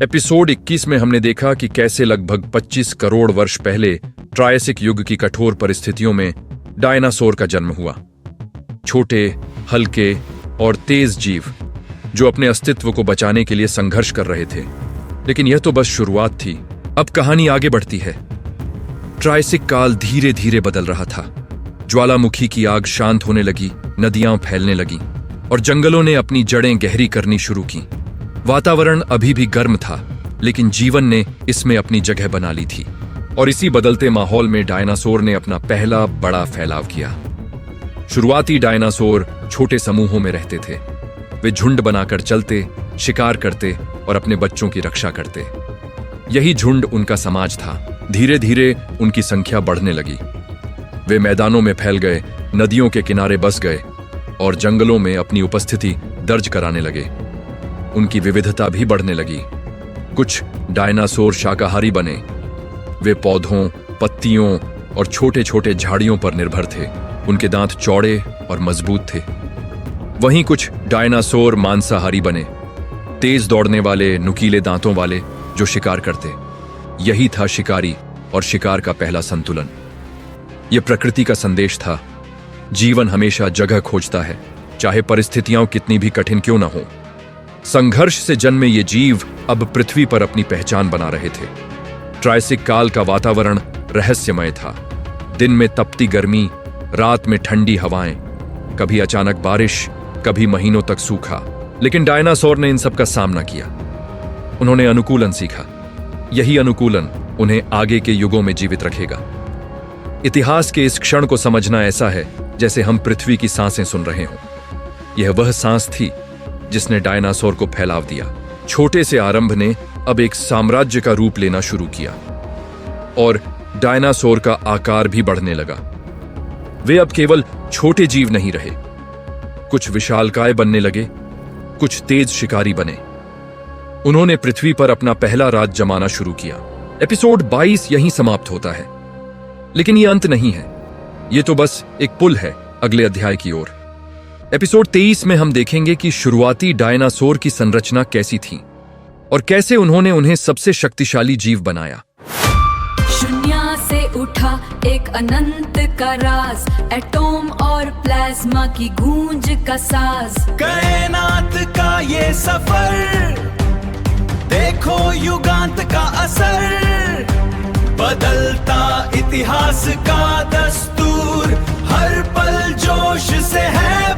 Episode 21 में हमने देखा कि कैसे लगभग 25 करोड़ वर्ष पहले ट्रायसिक युग की कठोर परिस्थितियों में डायनासोर का जन्म हुआ। छोटे, हल्के और तेज जीव जो अपने अस्तित्व को बचाने के लिए संघर्ष कर रहे थे। लेकिन यह तो बस शुरुआत थी। अब कहानी आगे बढ़ती है। ट्रायसिक काल धीरे धीरे बदल रहा था। ज्वालामुखी की आग शांत होने लगी, नदियां फैलने लगी और जंगलों ने अपनी जड़ें गहरी करनी शुरू की। वातावरण अभी भी गर्म था, लेकिन जीवन ने इसमें अपनी जगह बना ली थी। और इसी बदलते माहौल में डायनासोर ने अपना पहला बड़ा फैलाव किया। शुरुआती डायनासोर छोटे समूहों में रहते थे। वे झुंड बनाकर चलते, शिकार करते और अपने बच्चों की रक्षा करते। यही झुंड उनका समाज था। धीरे धीरे उनकी संख्या बढ़ने लगी। वे मैदानों में फैल गए, नदियों के किनारे बस गए और जंगलों में अपनी उपस्थिति दर्ज कराने लगे। उनकी विविधता भी बढ़ने लगी। कुछ डायनासोर शाकाहारी बने। वे पौधों, पत्तियों और छोटे छोटे झाड़ियों पर निर्भर थे। उनके दांत चौड़े और मजबूत थे। वहीं कुछ डायनासोर मांसाहारी बने, तेज दौड़ने वाले, नुकीले दांतों वाले जो शिकार करते। यही था शिकारी और शिकार का पहला संतुलन। यह प्रकृति का संदेश था। जीवन हमेशा जगह खोजता है, चाहे परिस्थितियां कितनी भी कठिन क्यों न हो। संघर्ष से जन्मे ये जीव अब पृथ्वी पर अपनी पहचान बना रहे थे। ट्रायसिक काल का वातावरण रहस्यमय था। दिन में तपती गर्मी, रात में ठंडी हवाएं, कभी अचानक बारिश, कभी महीनों तक सूखा। लेकिन डायनासोर ने इन सब का सामना किया। उन्होंने अनुकूलन सीखा। यही अनुकूलन उन्हें आगे के युगों में जीवित रखेगा। इतिहास के इस क्षण को समझना ऐसा है जैसे हम पृथ्वी की सांसें सुन रहे हों। यह वह सांस थी जिसने डायनासोर को फैलाव दिया। छोटे से आरंभ ने अब एक साम्राज्य का रूप लेना शुरू किया और डायनासोर का आकार भी बढ़ने लगा। वे अब केवल छोटे जीव नहीं रहे। कुछ विशालकाय बनने लगे, कुछ तेज शिकारी बने। उन्होंने पृथ्वी पर अपना पहला राज जमाना शुरू किया। एपिसोड 22 यहीं समाप्त होता है। लेकिन यह अंत नहीं है। यह तो बस एक पुल है अगले अध्याय की ओर। एपिसोड 23 में हम देखेंगे कि शुरुआती डायनासोर की संरचना कैसी थी और कैसे उन्होंने उन्हें सबसे शक्तिशाली जीव बनाया। शून्य से उठा एक अनंत का राज, एटॉम और प्लाज्मा की गूंज का साज। कायनात का ये सफर, देखो युगांत का असर। बदलता इतिहास का दस्तूर, हर पल जोश से है